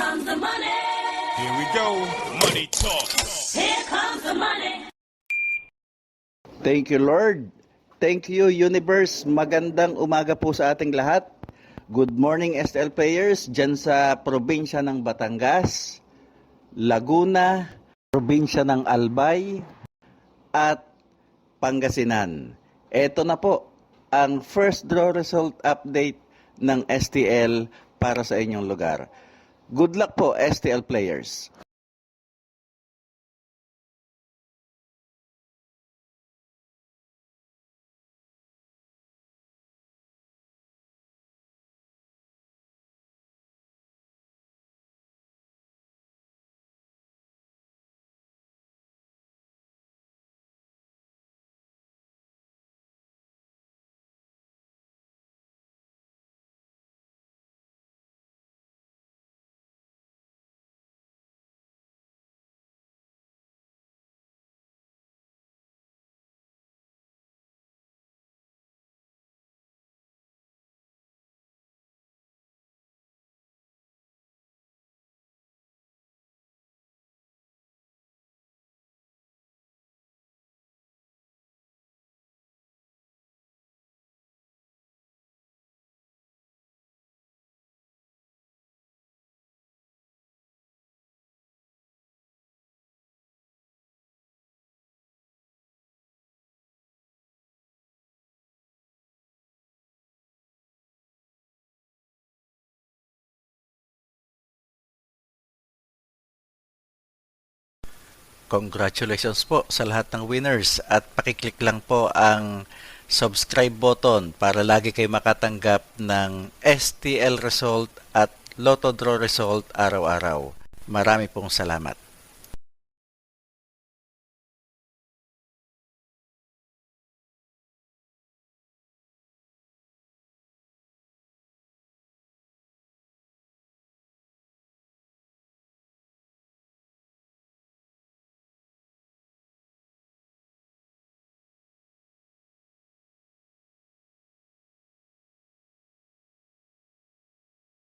comes the money. Here we go. Money talk. Here comes the money. Thank you, Lord. Thank you, Universe. Magandang umaga po sa ating lahat. Good morning, STL players, dyan sa probinsya ng Batangas, Laguna, probinsya ng Albay, at Pangasinan. Ito na po ang first draw result update ng STL para sa inyong lugar. Good luck po, STL players. Congratulations po sa lahat ng winners at pakiclick lang po ang subscribe button para lagi kayo makatanggap ng STL result at Lotto Draw result araw-araw. Marami pong salamat.